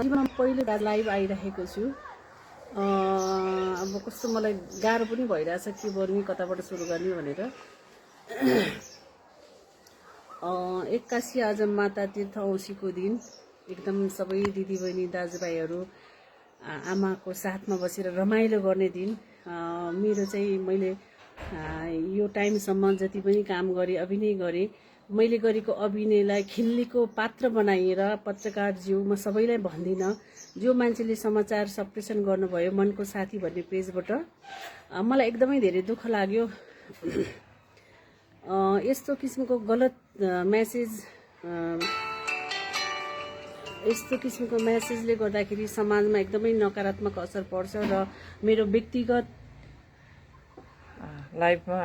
जीवनमा पहिलो लाइभ आइरहेको छु। अब कस्तो मलाई गाह्रो पनि भइरहेछ के गर्ने कताबाट सुरु गर्ने भनेर। एक्कासी आज माता तीर्थ औँसीको दिन एकदम सबै दिदीबहिनी दाजुभाइहरू आमाको साथमा बसेर रमाइलो गर्ने दिन। मेरो चाहिँ मैले यो टाइमसम्म जति पनि काम गरेँ, अभिनय गरेँ, मैले गरेको अभिनयलाई खिल्लीको पात्र बनाएर पत्रकारज्यू म सबैलाई भन्दिनँ, जो मान्छेले समाचार सप्रेषण गर्नुभयो मनको साथी भन्ने पेजबाट मलाई एकदमै धेरै दुःख लाग्यो। यस्तो किसिमको गलत मेसेजले गर्दाखेरि समाजमा एकदमै नकारात्मक असर पर्छ र मेरो व्यक्तिगत लाइभमा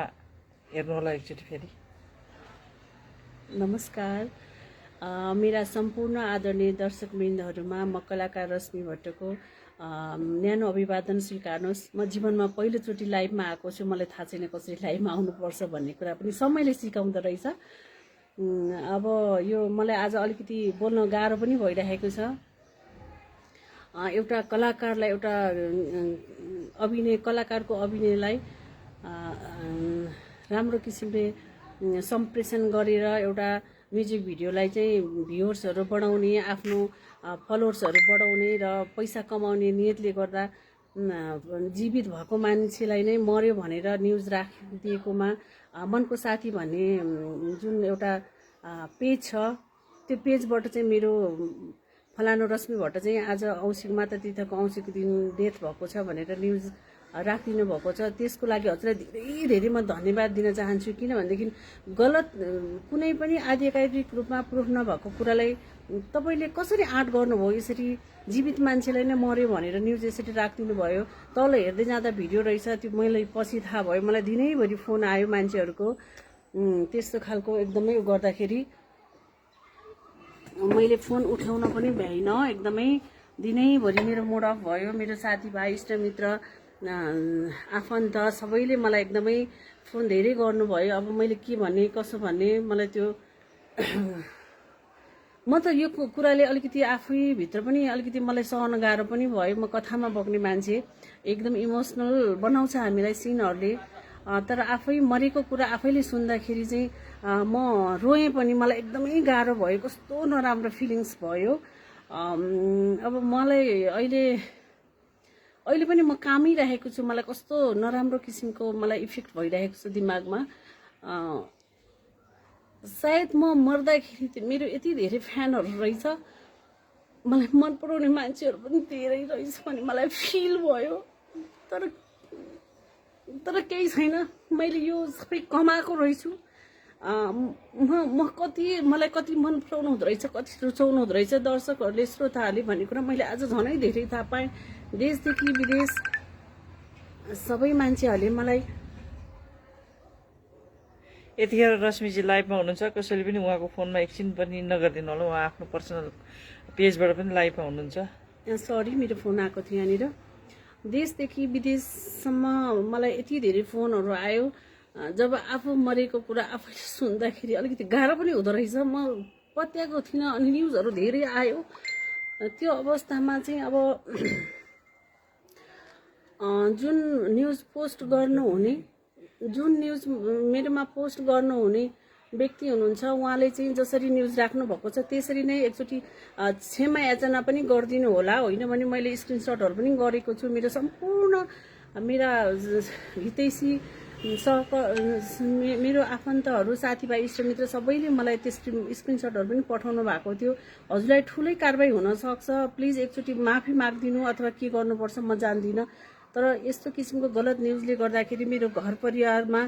हेर्नु होला एकचोटि फेरि। नमस्कार, मेरा सम्पूर्ण आदरणीय दर्शकवृन्दहरूमा म कलाकार रश्मि भट्टको न्यानो अभिवादन स्वीकार्नुहोस्। म जीवनमा पहिलोचोटि लाइभमा आएको छु। मलाई थाहा छैन कसरी लाइभमा आउनुपर्छ भन्ने कुरा पनि समयले सिकाउँदो रहेछ। अब यो मलाई आज अलिकति बोल्न गाह्रो पनि भइरहेको छ। एउटा कलाकारलाई एउटा कलाकारको अभिनयलाई राम्रो किसिमले सम्प्रेषण गरेर एउटा म्युजिक भिडियोलाई चाहिँ भ्युवर्सहरू बढाउने, आफ्नो फलोवर्सहरू बढाउने र पैसा कमाउने नियतले गर्दा जीवित भएको मान्छेलाई नै मर्यो भनेर न्युज राखिदिएकोमा मनको साथी भन्ने जुन एउटा पेज छ, त्यो पेजबाट चाहिँ मेरो फलानु रश्मि भट्ट चाहिँ आज माता तीर्थको औँसीको दिन डेथ भएको छ भनेर न्युज राखिदिनु भएको छ। त्यसको लागि हजुरलाई धेरै धेरै म धन्यवाद दिन चाहन्छु। किनभनेदेखि गलत कुनै पनि आधिकारिक रूपमा प्रुफ नभएको कुरालाई तपाईँले कसरी आँट गर्नुभयो? यसरी जीवित मान्छेलाई नै मर्यो भनेर न्युज यसरी राखिदिनु भयो। तल हेर्दै जाँदा भिडियो रहेछ, त्यो मैले पछि थाहा भयो। मलाई दिनैभरि फोन आयो मान्छेहरूको, त्यस्तो खालको एकदमै गर्दाखेरि मैले फोन उठाउन पनि भ्याइन। एकदमै दिनैभरि मेरो मुड अफ भयो। मेरो साथीभाइ, इष्टमित्र, आफन्त सबैले मलाई एकदमै फोन धेरै गर्नुभयो। अब मैले के भन्ने कसो भन्ने मलाई त्यो म त यो कुराले अलिकति आफैभित्र पनि अलिकति मलाई सहन गाह्रो पनि भयो। म कथामा बग्ने मान्छे, एकदम इमोसनल बनाउँछ हामीलाई सिनहरूले। तर आफै मरेको कुरा आफैले सुन्दाखेरि चाहिँ म रोएँ पनि। मलाई एकदमै गाह्रो भयो, कस्तो नराम्रो फिलिङ्स भयो। अब मलाई अहिले पनि म कामिरहेको छु। मलाई कस्तो नराम्रो किसिमको मलाई इफेक्ट भइरहेको छ दिमागमा। सायद म मर्दाखेरि मेरो यति धेरै फ्यानहरू रहेछ, मलाई मन पराउने मान्छेहरू पनि धेरै रहेछ भने मलाई फिल भयो। तर केही छैन, मैले यो सबै कमाएको रहेछु। मलाई कति मन पराउनु हुँदो रहेछ, कति रुचाउनु हुँदो रहेछ दर्शकहरूले, श्रोताहरूले भन्ने कुरा मैले आज झनै धेरै थाहा पाएँ। देशदेखि विदेश सबै मान्छेहरूले मलाई। यतिखेर रश्मिजी लाइभमा हुनुहुन्छ, कसैले पनि उहाँको फोनमा एकछिन पनि नगरिदिनु होला। उहाँ आफ्नो पर्सनल पेजबाट पनि लाइभमा हुनुहुन्छ। सरी, मेरो फोन आएको थियो यहाँनिर। देशदेखि विदेशसम्म मलाई यति धेरै फोनहरू आयो। जब आफू मरेको कुरा आफैले सुन्दाखेरि अलिकति गाह्रो पनि हुँदो रहेछ। म पत्याएको थिइनँ अनि न्युजहरू धेरै आयो। त्यो अवस्थामा चाहिँ अब जुन न्युज मेरोमा पोस्ट गर्नुहुने व्यक्ति हुनुहुन्छ, उहाँले चाहिँ जसरी न्युज राख्नु भएको छ त्यसरी नै एकचोटि क्षमा याचना पनि गरिदिनु होला। होइन भने मैले स्क्रिनसटहरू पनि गरेको छु। मेरो सम्पूर्ण मेरा हितैषी मेरो आफन्तहरू, साथीभाइ, इष्टमित्र सबैले मलाई त्यो स्क्रिनसटहरू पनि पठाउनु भएको थियो। हजुरलाई ठुलै कारबाही हुनसक्छ, प्लिज एकचोटि माफी मागिदिनु अथवा के गर्नुपर्छ म जान्दिनँ। तर यस्तो किसिमको गलत न्युजले गर्दाखेरि मेरो घर परिवारमा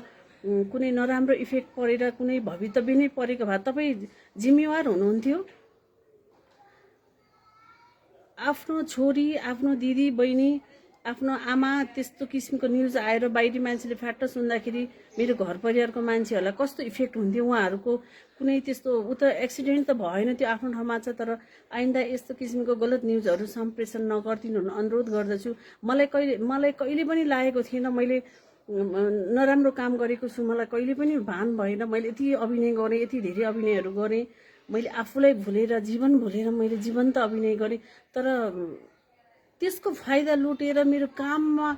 कुनै नराम्रो इफेक्ट परेर कुनै भवितव्य नै परेको भए तपाईँ जिम्मेवार हुनुहुन्थ्यो। आफ्नो छोरी, आफ्नो दिदी बहिनी, आफ्नो आमा त्यस्तो किसिमको न्युज आएर बाहिरी मान्छेले फ्याट्ट सुन्दाखेरि मेरो घर परिवारको मान्छेहरूलाई कस्तो इफेक्ट हुन्थ्यो। उहाँहरूको कुनै त्यस्तो एक्सिडेन्ट त भएन, त्यो आफ्नो ठाउँमा छ। तर आइन्दा यस्तो किसिमको गलत न्युजहरू सम्प्रेषण नगरिदिनु अनुरोध गर्दछु। मलाई कहिले पनि लागेको थिएन मैले नराम्रो काम गरेको छु। मलाई कहिले पनि भान भएन। मैले यति अभिनय गरेँ, यति धेरै अभिनयहरू गरेँ। मैले आफूलाई भुलेर जीवन भुलेर मैले जीवन्त अभिनय गरेँ। तर त्यसको फाइदा लुटेर मेरो काममा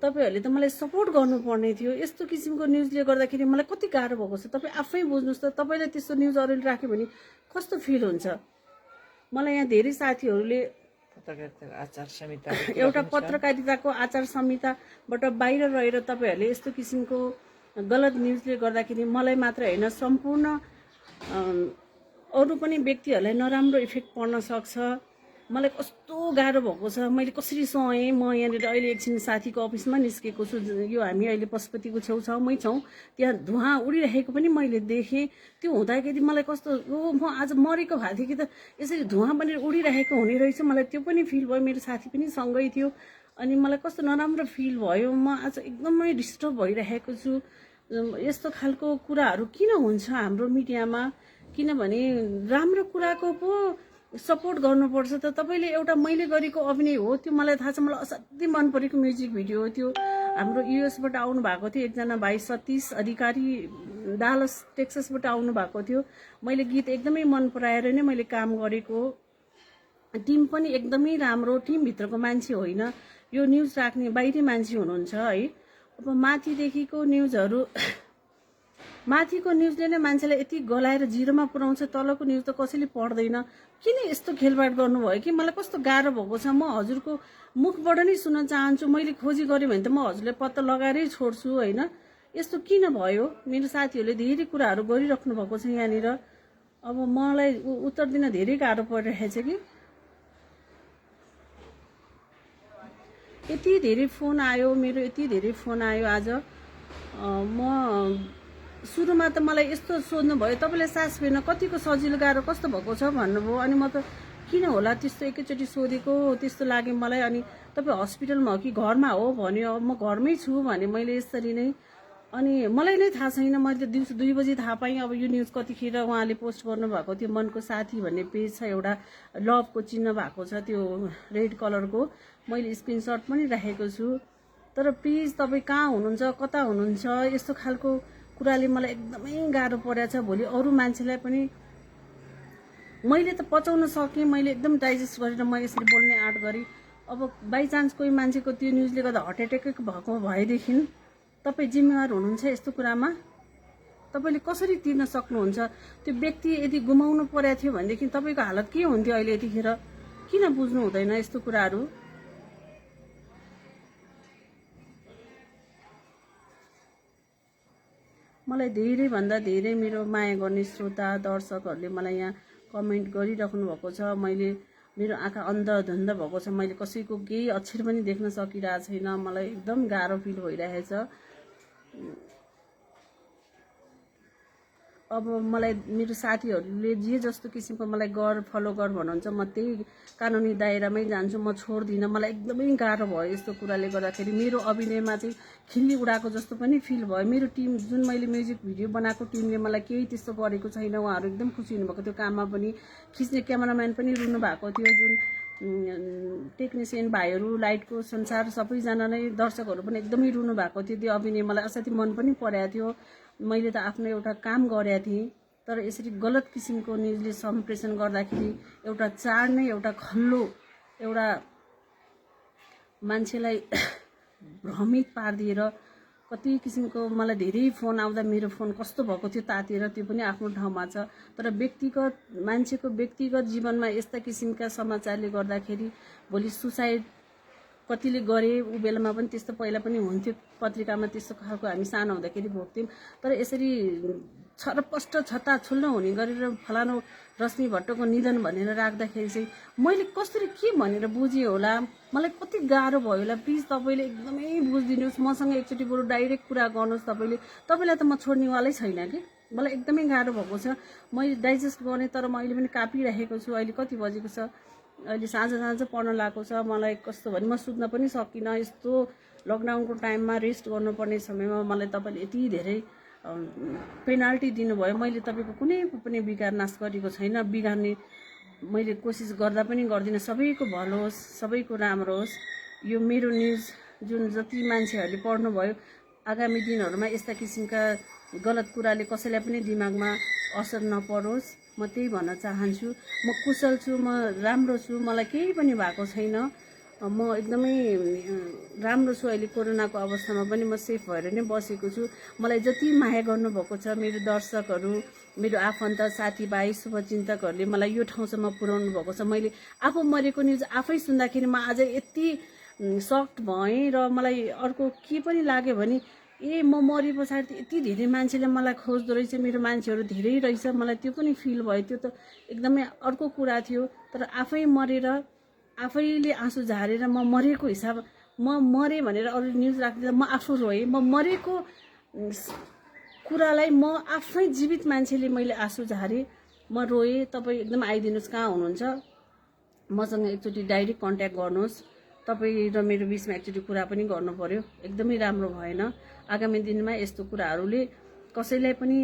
तपाईहरूले त मलाई सपोर्ट गर्नुपर्ने थियो। यस्तो किसिमको न्युजले गर्दाखेरि मलाई कति गाह्रो भएको छ तपाईँ आफै बुझ्नुहोस् त। तपाईँलाई त्यस्तो न्युज अरूले राख्यो भने कस्तो फिल हुन्छ? मलाई यहाँ धेरै साथीहरूले आचार संहिता एउटा पत्रकारिताको आचार संहिताबाट बाहिर रहेर तपाईँहरूले यस्तो किसिमको गलत न्युजले गर्दाखेरि मलाई मात्र होइन सम्पूर्ण अरू पनि व्यक्तिहरूलाई नराम्रो इफेक्ट पर्न सक्छ। मलाई कस्तो गाह्रो भएको छ, मैले कसरी सहेँ। म यहाँनिर अहिले एकछिन साथीको अफिसमा निस्केको छु, यो हामी अहिले पशुपतिको छेउछाउमै छौँ। त्यहाँ धुवाँ उडिरहेको पनि मैले देखेँ। त्यो हुँदाखेरि मलाई कस्तो म आज मरेको भएको थिएँ कि त, यसरी धुवाँ पनि उडिरहेको हुने रहेछ, मलाई त्यो पनि फिल भयो। मेरो साथी पनि सँगै थियो अनि मलाई कस्तो नराम्रो फिल भयो। म आज एकदमै डिस्टर्ब भइरहेको छु। यस्तो खालको कुराहरू किन हुन्छ हाम्रो मिडियामा? किनभने राम्रो कुराको पो सपोर्ट गर्नुपर्छ त। तपाईँले एउटा मैले गरेको अभिनय हो त्यो मलाई थाहा छ, मलाई असाध्यै मन परेको म्युजिक भिडियो हो त्यो। हाम्रो युएसबाट आउनु भएको थियो एकजना भाइ सतीश अधिकारी, डालस टेक्ससबाट आउनु भएको थियो। मैले गीत एकदमै मन पराएर नै मैले काम गरेको। टिम पनि एकदमै राम्रो, टिमभित्रको मान्छे होइन, यो न्युज राख्ने बाहिरी मान्छे हुनुहुन्छ है। अब माथिदेखिको न्युजहरू माथिको न्युजले नै मान्छेलाई यति गलाएर जिरोमा पुर्याउँछ, तलको न्युज त कसैले पढ्दैन। किन यस्तो खेलबाड गर्नुभयो कि? मलाई कस्तो गाह्रो भएको छ। म हजुरको मुखबाट नै सुन्न चाहन्छु। मैले खोजी गरेँ भने त म हजुरलाई पत्ता लगाएरै छोड्छु होइन। यस्तो किन भयो? मेरो साथीहरूले धेरै कुराहरू गरिराख्नु भएको छ यहाँनिर। अब मलाई उत्तर दिन धेरै गाह्रो परिरहेछ कि। यति धेरै फोन आयो मेरो, यति धेरै फोन आयो आज। म सुरुमा त मलाई यस्तो सोध्नु भयो, तपाईँलाई सास फेर्न कतिको सजिलो गाह्रो कस्तो भएको छ भन्नुभयो। अनि म त किन होला त्यस्तो एकैचोटि सोधेको त्यस्तो लाग्यो मलाई। अनि तपाईँ हस्पिटलमा हो कि घरमा हो भन्यो। म घरमै छु भने मैले यसरी नै। अनि मलाई नै थाहा छैन, मैले त दिउँसो 2 बजी थाहा पाएँ। अब यो न्युज कतिखेर उहाँले पोस्ट गर्नुभएको थियो, मनको साथी भन्ने पेज छ एउटा, लभको चिन्ह भएको छ त्यो रेड कलरको, मैले स्क्रिनसट पनि राखेको छु। तर प्लिज तपाईँ कहाँ हुनुहुन्छ, कता हुनुहुन्छ? यस्तो खालको कुराले मलाई एकदमै गाह्रो परेछ। भोलि अरू मान्छेलाई पनि मैले त पचाउन सकेँ, मैले एकदम डाइजेस्ट गरेर म यसरी बोल्ने आँट गरेँ। अब बाइचान्स कोही मान्छेको त्यो न्युजले गर्दा हार्ट एट्याक भएको भएदेखि तपाईँ जिम्मेवार हुनुहुन्छ यस्तो कुरामा? तपाईँले कसरी तिर्न सक्नुहुन्छ? त्यो व्यक्ति यदि गुमाउनु परेको थियो भनेदेखि तपाईँको हालत के हुन्थ्यो अहिले यतिखेर? किन बुझ्नु हुँदैन यस्तो कुराहरू? मलाई धेरैभन्दा धेरै मेरो माया गर्ने श्रोता दर्शकहरूले मलाई यहाँ कमेन्ट गरिराख्नु भएको छ। मेरो आँखा अन्धधुन्ध भएको छ, मैले कसैको केही अक्षर पनि देख्न सकिरहेको छैन। मलाई एकदम गाह्रो फिल भइरहेछ। अब मलाई मेरो साथीहरूले जे जस्तो किसिमको मलाई फलो गर भन्नुहुन्छ, म त्यही कानुनी दायरामै जान्छु, म छोड्दिनँ। मलाई एकदमै गाह्रो भयो यस्तो कुराले गर्दाखेरि। मेरो अभिनयमा चाहिँ खिल्ली उडाएको जस्तो पनि फिल भयो। मेरो टिम जुन मैले म्युजिक भिडियो बनाएको टिमले मलाई केही त्यस्तो गरेको छैन। उहाँहरू एकदम खुसी हुनुभएको थियो। काममा पनि खिच्ने क्यामेराम्यान पनि रुनु भएको थियो, जुन टेक्निसियन भाइहरू, लाइटको संसार सबैजना नै, दर्शकहरू पनि एकदमै रुनु भएको थियो। त्यो अभिनय मलाई असाध्यै मन पनि परेको थियो। मैले त आफ्नो एउटा काम गरेको थिएँ, तर यसरी गलत किसिमको न्युजले सम्प्रेषण गर्दाखेरि एउटा चाड नै एउटा खल्लो, एउटा मान्छेलाई भ्रमित पारिदिएर कति किसिमको मलाई धेरै फोन आउँदा मेरो फोन कस्तो भएको थियो तातेर, त्यो पनि आफ्नो ठाउँमा छ। तर मान्छेको व्यक्तिगत जीवनमा यस्ता किसिमका समाचारले गर्दाखेरि भोलि सुसाइड कतिले गरे, ऊ बेलामा पनि त्यस्तो पहिला पनि हुन्थ्यो पत्रिकामा, त्यस्तो खालको हामी सानो हुँदाखेरि भोग्थ्यौँ। तर यसरी छरपष्ट छताछुल्ल हुने गरेर फलानु रश्मि भट्टको निधन भनेर राख्दाखेरि चाहिँ मैले कसरी के भनेर बुझेँ होला, मलाई कति गाह्रो भयो होला। प्लिज तपाईँले एकदमै बुझिदिनुहोस्, मसँग एकचोटि बरु डाइरेक्ट कुरा गर्नुहोस्। तपाईँलाई त म छोड्नेवालै छैन कि। मलाई एकदमै गाह्रो भएको छ। मैले डाइजेस्ट गरेँ तर म अहिले पनि कापिरहेको छु। अहिले कति बजेको छ? अहिले साँझ पर्न लागेको छ। मलाई कस्तो भने म सुत्न पनि सकिनँ। यस्तो लकडाउनको टाइममा रेस्ट गर्नुपर्ने समयमा मलाई तपाईँले यति धेरै पेनाल्टी दिनुभयो। मैले तपाईँको कुनै पनि बिगार नाश गरेको छैन, बिगार्ने मैले कोसिस गर्दा पनि गर्दिनँ। सबैको भलो होस्, सबैको राम्रो होस्। यो मेरो न्युज जुन जति मान्छेहरूले पढ्नुभयो, आगामी दिनहरूमा यस्ता किसिमका गलत कुराले कसैलाई पनि दिमागमा असर नपरोस्। म त्यही भन्न चाहन्छु। म कुशल छु, म राम्रो छु, मलाई केही पनि भएको छैन। म एकदमै राम्रो छु। अहिले कोरोनाको अवस्थामा पनि म सेफ भएर नै बसेको छु। मलाई जति माया गर्नुभएको छ मेरो दर्शकहरू, मेरो आफन्त साथीभाइ शुभचिन्तकहरूले मलाई यो ठाउँसम्म पुर्याउनु भएको छ। मैले आफू मरेको न्युज आफै सुन्दाखेरि म आज यति सक्ट भएँ र मलाई अर्को के पनि लाग्यो भने म मरे पछाडि यति धेरै मान्छेले मलाई खोज्दो रहेछ, मेरो मान्छेहरू धेरै रहेछ, मलाई त्यो पनि फिल भयो। त्यो त एकदमै अर्को कुरा थियो। तर आफै मरेर आफैले आँसु झारेर म मरेको हिसाब, म मरेँ भनेर अरू न्युज राख्दिनँ, म आफू रोएँ। म मरेको कुरालाई म आफै जीवित मान्छेले मैले आँसु झारेँ, म रोएँ। तपाईँ एकदम आइदिनुहोस्, कहाँ हुनुहुन्छ, मसँग एकचोटि डाइरेक्ट कन्ट्याक्ट गर्नुहोस्। तपाईँ र मेरो बिचमा एकचोटि कुरा पनि गर्नु पर्यो। एकदमै राम्रो भएन। आगामी दिनमा यस्तो कुराहरूले कसैलाई पनि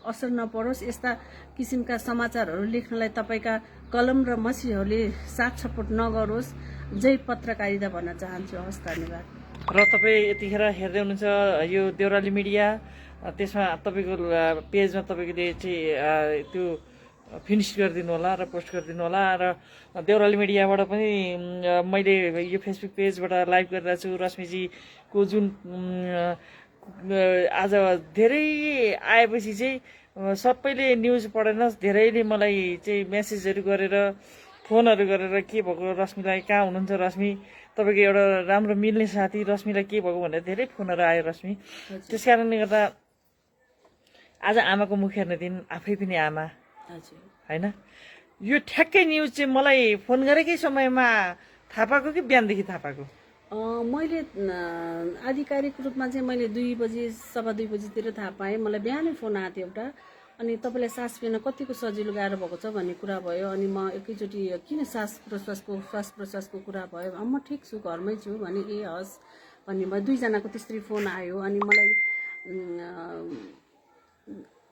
असर नपरोस्। यस्ता किसिमका समाचारहरू लेख्नलाई तपाईँका कलम र मसीहरूले साथ सपोर्ट नगरोस्। जय पत्रकारिता भन्न चाहन्छु। हस्, धन्यवाद। र तपाईँ यतिखेर हेर्दै हुनुहुन्छ यो देउराली मिडिया। त्यसमा तपाईँको पेजमा तपाईँले चाहिँ त्यो फिनिस गरिदिनु होला र पोस्ट गरिदिनु होला। र देउराली मिडियाबाट पनि मैले यो फेसबुक पेजबाट लाइभ गरिरहेको छु। रश्मिजीको जुन आज धेरै आएपछि चाहिँ सबैले न्युज पढेन, धेरैले मलाई चाहिँ मेसेजहरू गरेर फोनहरू गरेर के भएको रश्मिलाई, कहाँ हुनुहुन्छ रश्मि, तपाईँको एउटा राम्रो मिल्ने साथी रश्मिलाई के भएको भनेर धेरै फोनहरू आयो रश्मि। त्यस कारणले गर्दा आज आमाको मुख हेर्ने दिन, आफै पनि आमा होइन। यो ठ्याक्कै न्युज चाहिँ मलाई फोन गरेकै समयमा थाहा पाएको कि बिहानदेखि थाहा पाएको? मैले आधिकारिक रूपमा चाहिँ मैले 2 बजी 2:15 बजीतिर थाहा पाएँ। मलाई बिहानै फोन आएको थियो एउटा। अनि तपाईँलाई सास फेर्न कतिको सजिलो गाह्रो भएको छ भन्ने कुरा भयो। अनि म एकैचोटि किन श्वास प्रश्वासको कुरा भयो, म ठिक छु, घरमै छु भने ए हस् भन्ने भयो। 2 जनाको त्यसरी फोन आयो। अनि मलाई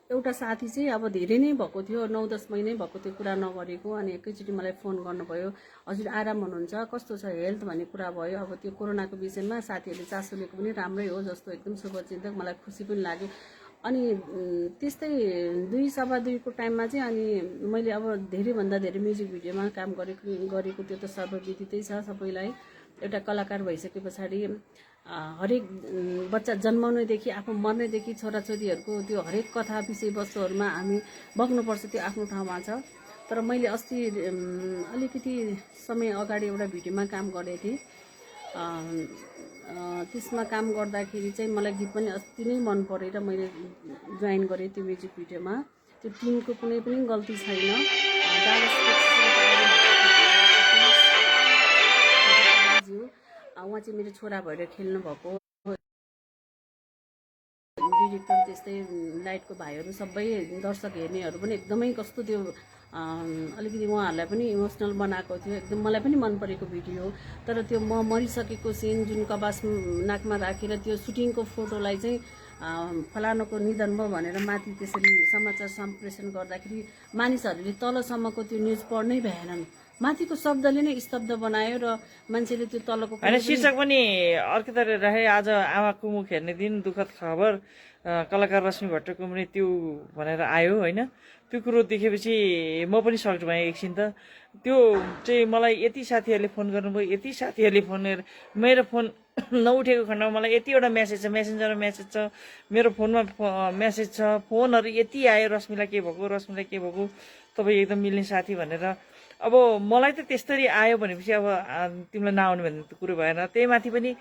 एउटा साथी चाहिँ अब धेरै नै भएको थियो, 9-10 महिनै भएको थियो कुरा नगरेको। अनि एकैचोटि मलाई फोन गर्नुभयो, हजुर आराम हुनुहुन्छ, कस्तो छ हेल्थ भन्ने कुरा भयो। अब त्यो कोरोनाको विषयमा साथीहरूले चासो लिएको पनि राम्रै हो जस्तो, एकदम शुभचिन्तक, मलाई खुसी पनि लाग्यो। अनि त्यस्तै 2-2:15 को टाइममा चाहिँ अनि मैले अब धेरैभन्दा धेरै म्युजिक भिडियोमा काम गरेको त्यो त सर्वविदितै छ सबैलाई। एउटा कलाकार भइसके पछाडि हरेक बच्चा जन्माउनेदेखि आफू मर्नेदेखि छोराछोरीहरूको त्यो हरेक कथा विषयवस्तुहरूमा हामी बग्नुपर्छ, त्यो आफ्नो ठाउँमा छ। तर मैले अस्ति अलिकति समय अगाडि एउटा भिडियोमा काम गरेको थिएँ। त्यसमा काम गर्दाखेरि चाहिँ मलाई गीत पनि अति नै मन परेर मैले जोइन गरेँ त्यो म्युजिक भिडियोमा। त्यो टिमको कुनै पनि गल्ती छैन। उहाँ चाहिँ मेरो छोरा भएर खेल्नु भएको। डिरेक्टर त्यस्तै लाइटको भाइहरू सबै दर्शक हेर्नेहरू पनि एकदमै कस्तो त्यो अलिकति उहाँहरूलाई पनि इमोसनल बनाएको थियो। एकदम मलाई पनि मन परेको भिडियो। तर त्यो म मरिसकेको सिन जुन कबास नाकमा राखेर त्यो सुटिङको फोटोलाई चाहिँ फलानुको निधन भयो भनेर माथि त्यसरी समाचार सम्प्रेषण गर्दाखेरि मानिसहरूले तलसम्मको त्यो न्युज पढ्नै भएनन्। माथिको शब्दले नै स्तब्ध बनायो र मान्छेले त्यो तलको होइन। शीर्षक पनि अर्कै तरह रहे। आज आमाको मुख हेर्ने दिन, दुःखद खबर, कलाकार रश्मि भट्टको मृत्यु भनेर आयो होइन। त्यो कुरो देखेपछि म पनि सक्ट भएँ एकछिन त। त्यो चाहिँ मलाई यति साथीहरूले फोन गर्नुभयो, यति साथीहरूले फोन गरेर मेरो फोन नउठेको खण्डमा मलाई यतिवटा मेसेज छ, मेसेन्जरमा मेसेज छ, मेरो फोनमा मेसेज छ, फोनहरू यति आयो, रश्मिलाई के भएको, रश्मिलाई के भएको, तपाईँ एकदम मिल्ने साथी भनेर। अब मलाई त त्यस्तरी आयो भनेपछि अब तिमीलाई नआउने भन्ने कुरो भएन। त्यही माथि पनि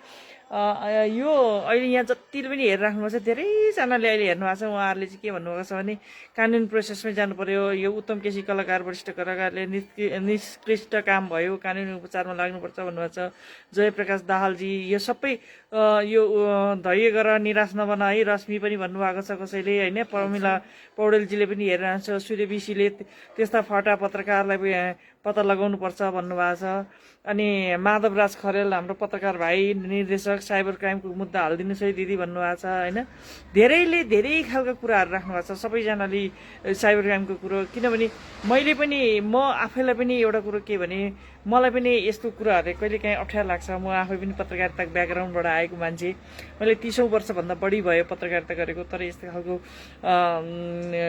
यो अहिले यहाँ जतिले पनि हेरिराख्नु भएको छ, धेरैजनाले अहिले हेर्नु भएको छ। उहाँहरूले चाहिँ के भन्नुभएको छ भने कानुन प्रोसेसमै जानु पर्यो, यो उत्तम केसी कलाकार वरिष्ठ कलाकारले निष्कृष्ट काम भयो, कानुनी उपचारमा लाग्नुपर्छ भन्नुभएको छ। जयप्रकाश दाहालजी यो सबै यो धैर्य गर, निराश नबन है, रश्मि पनि भन्नुभएको छ कसैले होइन। प्रमिला पौडेलजीले पनि हेरिरहन्छ, सूर्य विशीले त्यस्ता फटा पत्रकारलाई पत्ता लगाउनुपर्छ भन्नुभएको छ। अनि माधवराज खरेल हाम्रो पत्रकार भाइ निर्देशक ड्रग साइबर क्राइमको मुद्दा हालिदिनुहोस् है दिदी भन्नुभएको छ होइन। धेरैले धेरै खालका कुराहरू राख्नु भएको छ सबैजनाले साइबर क्राइमको कुरो। किनभने मैले पनि म आफैलाई पनि एउटा कुरो के भने मलाई पनि यस्तो कुराहरू कहिलेकाहीँ अप्ठ्यारो लाग्छ। म आफै पनि पत्रकारिताको ब्याकग्राउन्डबाट आएको मान्छे, मैले 30औं वर्षभन्दा बढी भयो पत्रकारिता गरेको, तर यस्तो खालको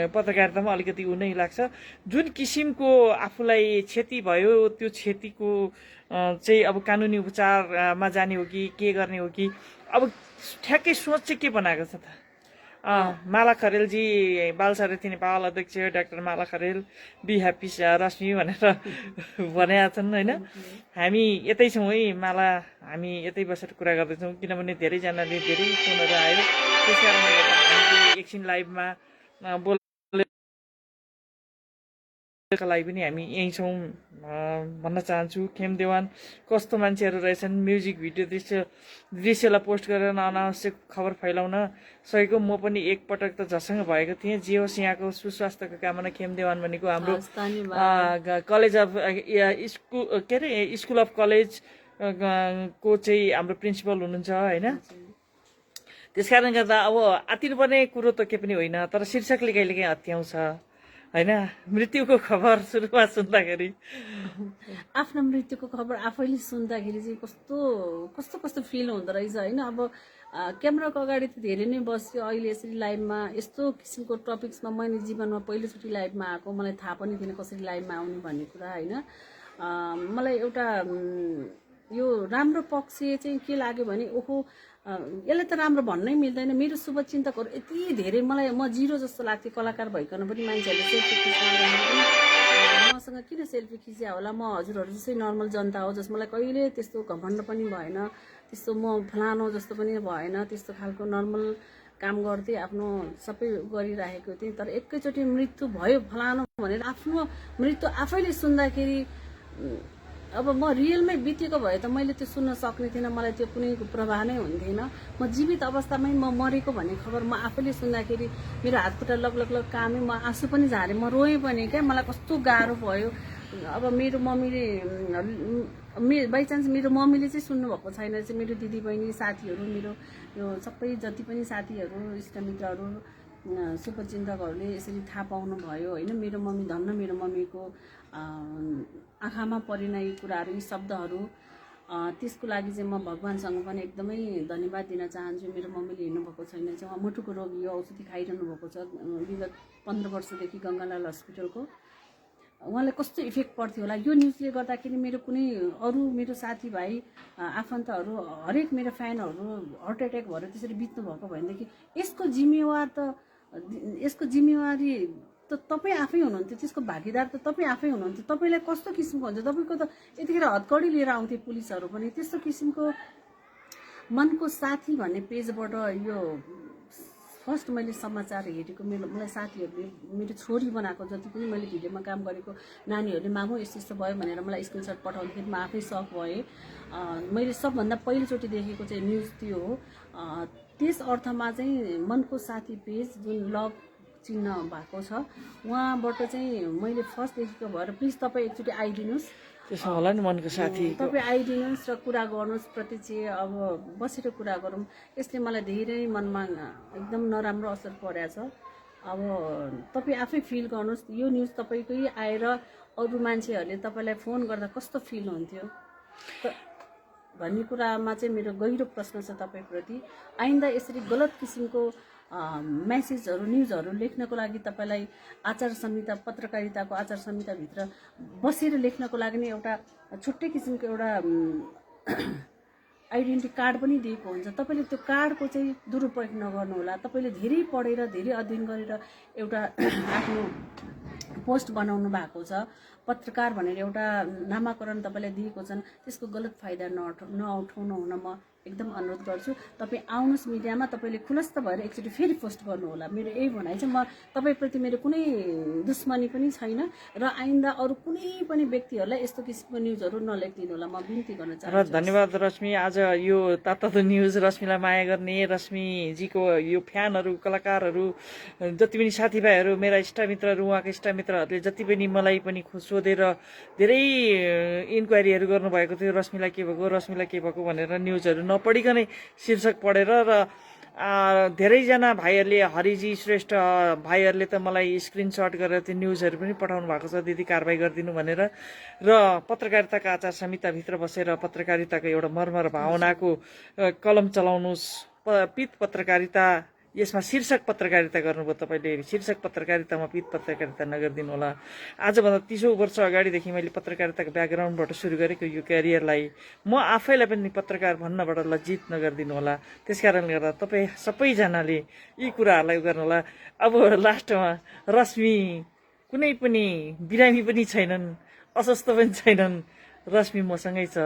पत्रकारितामा अलिकति उ नै लाग्छ। जुन किसिमको आफूलाई क्षति भयो त्यो क्षतिको चाहिँ अब कानुनी उपचारमा जाने हो कि के गर्ने हो कि अब ठ्याक्कै सोच चाहिँ के बनाएको छ त। माला खरेलजी बाल सारथी नेपाल अध्यक्ष डाक्टर माला खरेल बी ह्याप्पी रश्मि भनेर भनेका छन् होइन। हामी यतै छौँ है माला, हामी यतै बसेर कुरा गर्दैछौँ किनभने धेरैजनाले धेरै फोनहरू आयो, त्यस कारणले गर्दा हामी एकछिन लाइभमा का लागि पनि हामी यहीँ छौँ भन्न चाहन्छु। खेम देवान कस्तो मान्छेहरू रहेछन्, म्युजिक भिडियो दृश्यलाई पोस्ट गरेर अनावश्यक खबर फैलाउन सकेको। म पनि एकपटक त झसँग भएको थिएँ। जे होस् यहाँको सुस्वास्थ्यको कामना। खेम देवान भनेको हाम्रो कलेज अफ स्कुल के अरे स्कुल अफ कलेज को चाहिँ हाम्रो प्रिन्सिपल हुनुहुन्छ होइन। त्यस कारणले गर्दा अब आत्तिनुपर्ने कुरो त के पनि होइन, तर शीर्षकले कहिलेकाहीँ हत्याउँछ होइन। मृत्युको खबर सुरुमा सुन्दाखेरि आफ्नो मृत्युको खबर आफैले सुन्दाखेरि चाहिँ कस्तो कस्तो कस्तो फिल हुँदो रहेछ होइन। अब क्यामेराको अगाडि त धेरै नै बस्यो, अहिले यसरी लाइभमा यस्तो किसिमको टपिक्समा मैले जीवनमा पहिलोचोटि लाइभमा आएको, मलाई थाहा पनि थिएन कसरी लाइभमा आउने भन्ने कुरा होइन। मलाई एउटा यो राम्रो पक्ष चाहिँ के लाग्यो भने ओहो यसलाई त राम्रो भन्नै मिल्दैन। मेरो शुभचिन्तकहरू यति धेरै मलाई म जिरो जस्तो लाग्थ्यो कलाकार भइकन पनि मान्छेहरूले सेल्फी खिच्न मसँग किन सेल्फी खिच्या होला, म हजुरहरू जस्तै नर्मल जनता हो जस मलाई कहिले त्यस्तो घमण्ड पनि भएन, त्यस्तो म फलानो जस्तो पनि भएन, त्यस्तो खालको नर्मल काम गर्थेँ, आफ्नो सबै गरिराखेको थिएँ। तर एकैचोटि मृत्यु भयो फलानो भनेर आफ्नो मृत्यु आफैले सुन्दाखेरि अब म रियलमै बितेको भए त मैले त्यो सुन्न सक्ने थिइनँ, मलाई त्यो कुनै प्रभाव नै हुन्थेन। म जीवित अवस्थामै म मरेको भन्ने खबर म आफैले सुन्दाखेरि मेरो हातखुट्टा लग कामै, म आँसु पनि झारेँ, म रोएँ पनि क्या। मलाई कस्तो गाह्रो भयो। अब मेरो मम्मीले बाइचान्स मेरो मम्मीले चाहिँ सुन्नुभएको छैन चाहिँ मेरो दिदीबहिनी साथीहरू, मेरो यो सबै जति पनि साथीहरू इष्टमित्रहरू शुभचिन्तकहरूले यसरी थाहा पाउनु भयो होइन। मेरो मम्मी धन्न मेरो मम्मीको आँखामा परिने कुराहरू, यी शब्दहरू, त्यसको लागि चाहिँ म भगवान्सँग पनि एकदमै धन्यवाद दिन चाहन्छु। मेरो मम्मीले हिँड्नुभएको छैन चाहिँ, उहाँ मुटुको रोगी हो, औषधि खाइरहनु भएको छ विगत 15 वर्षदेखि गङ्गालाल हस्पिटलको। उहाँलाई कस्तो इफेक्ट पर्थ्यो होला यो न्युजले गर्दाखेरि। मेरो कुनै अरू मेरो साथीभाइ आफन्तहरू हरेक मेरो फ्यानहरू हार्ट एट्याक भएर त्यसरी बित्नु भएको भनेदेखि यसको जिम्मेवारी त तपाईँ आफै हुनुहुन्थ्यो, त्यसको भागीदार त तपाईँ आफै हुनुहुन्थ्यो। तपाईँलाई कस्तो किसिमको हुन्छ, तपाईँको त यतिखेर हतकडी लिएर आउँथे पुलिसहरू पनि। त्यस्तो किसिमको मनको साथी भन्ने पेजबाट यो फर्स्ट मैले समाचार हेरेको, मलाई साथीहरूले मेरो छोरी बनाएको जति पनि मैले भिडियोमा काम गरेको नानीहरूले मामु यस्तो यस्तो भयो भनेर मलाई स्क्रिनसट पठाउँदाखेरि म आफै सक भएँ। मैले सबभन्दा पहिलोचोटि देखेको चाहिँ न्युज त्यो हो। त्यस अर्थमा चाहिँ मनको साथी पेज जुन लभ चिन्ह भएको छ उहाँबाट चाहिँ मैले फर्स्ट देखेको भएर प्लिज तपाईँ एकचोटि आइदिनुहोस्, त्यसो होला नि मनको साथी तपाईँ आइदिनुहोस् र कुरा गर्नुहोस्, प्रत्यक्ष अब बसेर कुरा गरौँ। यसले मलाई धेरै मनमा एकदम नराम्रो असर परेको छ। अब तपाईँ आफै फिल गर्नुहोस्, यो न्युज तपाईँकै आएर अरू मान्छेहरूले तपाईँलाई फोन गर्दा कस्तो फिल हुन्थ्यो भन्ने कुरामा चाहिँ मेरो गहिरो प्रश्न छ तपाईँप्रति। आइन्दा यसरी गलत किसिमको मेसेजहरू न्युजहरू लेख्नको लागि तपाईँलाई आचार संहिता, पत्रकारिताको आचार संहिताभित्र बसेर लेख्नको लागि नै एउटा छुट्टै किसिमको एउटा आइडेन्टिटी कार्ड पनि दिएको हुन्छ। तपाईँले त्यो कार्डको चाहिँ दुरुपयोग नगर्नु होला। तपाईँले धेरै पढेर धेरै अध्ययन गरेर एउटा आफ्नो पोस्ट बनाउनु भएको छ, पत्रकार भनेर एउटा नामाकरण तपाईँलाई दिएको छन्, त्यसको गलत फाइदा नउठाउनु हुन म एकदम अनुरोध गर्छु। तपाईँ आउनुहोस् मिडियामा, तपाईँले खुलस्त भएर एकचोटि फेरि पोस्ट गर्नु होला। मेरो यही भनाइ चाहिँ, म तपाईँप्रति मेरो कुनै दुश्मनी पनि छैन र आइन्दा अरू कुनै पनि व्यक्तिहरूलाई यस्तो किसिमको न्युजहरू नलेखिदिनु होला, म बिन्ती गर्न चाहन्छु। धन्यवाद रश्मि। आज यो तातो न्युज रश्मिलाई माया गर्ने रश्मिजीको यो फ्यानहरू, कलाकारहरू, जति पनि साथीभाइहरू, मेरा इष्टमित्रहरू, उहाँको इष्टमित्रहरूले जति पनि मलाई पनि सोधेर धेरै इन्क्वायरीहरू गर्नुभएको थियो, रश्मिलाई के भएको भनेर न्युजहरू नपढिकनै शीर्षक पढेर र धेरैजना भाइहरूले, हरिजी श्रेष्ठ भाइहरूले त मलाई स्क्रिनसट गरेर त्यो न्युजहरू पनि पठाउनु भएको छ, दिदी कारबाही गरिदिनु भनेर। र पत्रकारिताका आचार संहिताभित्र बसेर पत्रकारिताको एउटा मर्म र भावनाको कलम चलाउनुहोस्, पित पत्रकारिता, यसमा शीर्षक पत्रकारिता गर्नुभयो तपाईँले, शीर्षक पत्रकारितामा पित पत्रकारिता नगरिदिनु होला। आजभन्दा 30 वर्ष अगाडिदेखि मैले पत्रकारिताको ब्याकग्राउन्डबाट सुरु गरेको यो क्यारियरलाई म आफैलाई पनि पत्रकार भन्नबाट लज्जित नगरिदिनु होला। त्यस कारणले गर्दा तपाईँ सबैजनाले यी कुराहरूलाई गर्नु होला। अब लास्टमा रश्मि कुनै पनि बिरामी पनि छैनन्, अस्वस्थ पनि छैनन्, रश्मि मसँगै छ।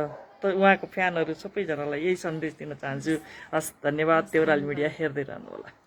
त उहाँको फ्यानहरू सबैजनालाई यही सन्देश दिन चाहन्छु। हस्, धन्यवाद। देउराली मिडिया हेर्दै रहनु होला।